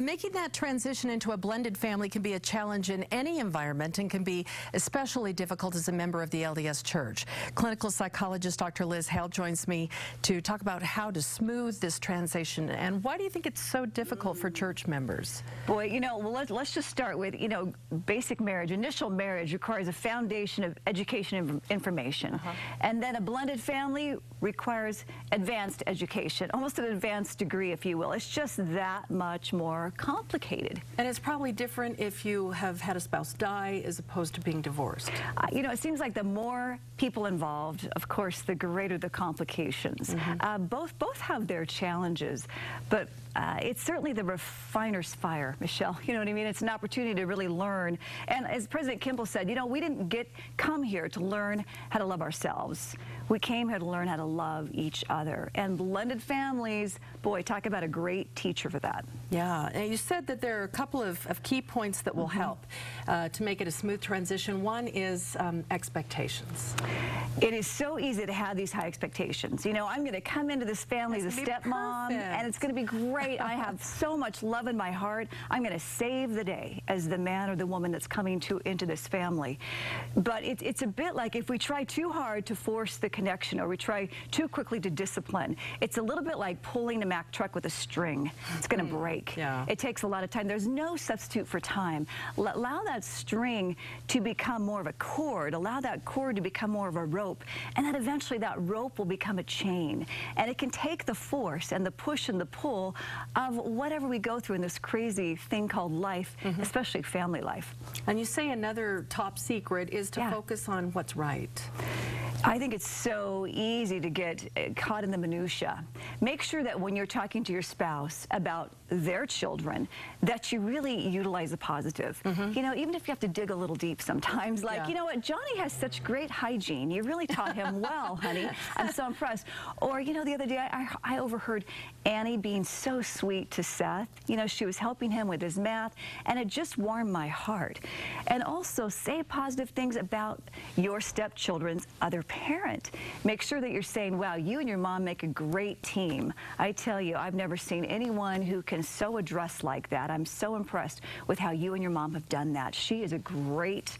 Making that transition into a blended family can be a challenge in any environment and can be especially difficult as a member of the LDS Church. Clinical psychologist Dr. Hale joins me to talk about how to smooth this transition. And why do you think it's so difficult for church members? Boy, let's just start with, basic marriage. Initial marriage requires a foundation of education and information. And then a blended family requires advanced education, almost an advanced degree, if you will. It's just that much more complicated. And it's probably different if you have had a spouse die as opposed to being divorced. It seems like the more people involved, of course, the greater the complications. Both have their challenges, but it's certainly the refiner's fire, Michelle. You know what I mean? It's an opportunity to really learn. And as President Kimball said, we didn't come here to learn how to love ourselves. We came here to learn how to love each other. And blended families, boy, talk about a great teacher for that. Yeah, and you said that there are a couple of key points that will help to make it a smooth transition. One is expectations. It is so easy to have these high expectations. I'm going to come into this family as a stepmom, and it's going to be great. I have so much love in my heart. I'm going to save the day as the man or the woman that's coming into this family. But it's a bit like if we try too hard to force the connection or we try too quickly to discipline, it's a little bit like pulling a Mack truck with a string. It's going to break. Yeah. It takes a lot of time. There's no substitute for time. Allow that string to become more of a cord. Allow that cord to become more of a rope. And then eventually that rope will become a chain. And it can take the force and the push and the pull of whatever we go through in this crazy thing called life, especially family life. And you say another top secret is to focus on what's right. I think it's so easy to get caught in the minutia. Make sure that when you're talking to your spouse about their children, that you really utilize the positive. Even if you have to dig a little deep sometimes, like, you know what, Johnny has such great hygiene. You really taught him well, honey. I'm so impressed. Or, the other day I overheard Annie being so sweet to Seth. She was helping him with his math, and it just warmed my heart. And also say positive things about your stepchildren's other parent. Make sure that you're saying, wow, you and your mom make a great team. I tell you, I've never seen anyone who can sew a dress like that. I'm so impressed with how you and your mom have done that. She is a great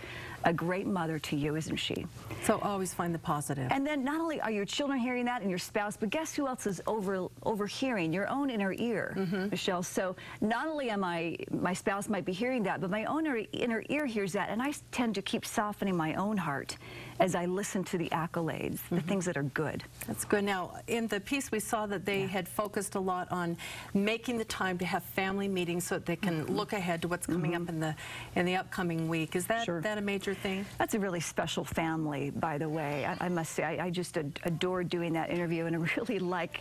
mother to you, isn't she? So always find the positive. And then not only are your children hearing that and your spouse, but guess who else is overhearing? Your own inner ear, Michelle. So not only am my spouse might be hearing that, but my own inner ear hears that, and I tend to keep softening my own heart as I listen to the accolades, the things that are good. That's good. Now, in the piece we saw that they had focused a lot on making the time to have family meetings so that they can look ahead to what's coming up in the upcoming week. Is that a major thing? That's a really special family, by the way. I must say, I just adored doing that interview, and I really like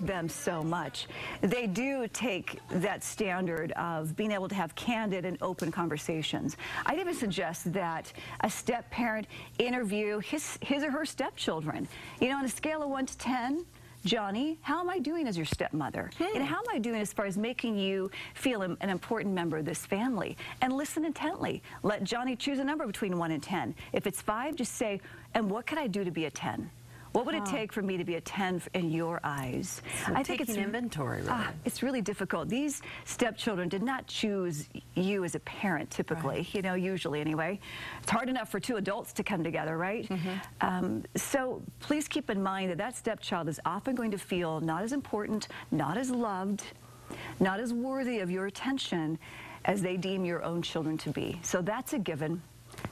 them so much. They do take that standard of being able to have candid and open conversations. I'd even suggest that a step-parent interview his or her stepchildren. On a scale of 1 to 10, Johnny, how am I doing as your stepmother? And how am I doing as far as making you feel an important member of this family? And listen intently. Let Johnny choose a number between 1 and 10. If it's 5, just say, and what could I do to be a 10? What would it take for me to be a 10 in your eyes? So I think it's inventory, really. It's really difficult. These stepchildren did not choose you as a parent, typically, usually anyway. It's hard enough for 2 adults to come together, right? So please keep in mind that that stepchild is often going to feel not as important, not as loved, not as worthy of your attention as they deem your own children to be. So that's a given.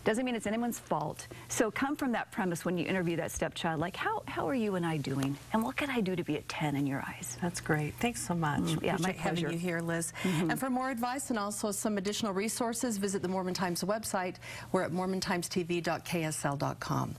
Doesn't mean it's anyone's fault. So come from that premise when you interview that stepchild, like, how are you and I doing? And what can I do to be a 10 in your eyes? That's great. Thanks so much. Yeah, Appreciate having you here, Liz. And for more advice and also some additional resources, visit the Mormon Times website. We're at mormontimestv.ksl.com.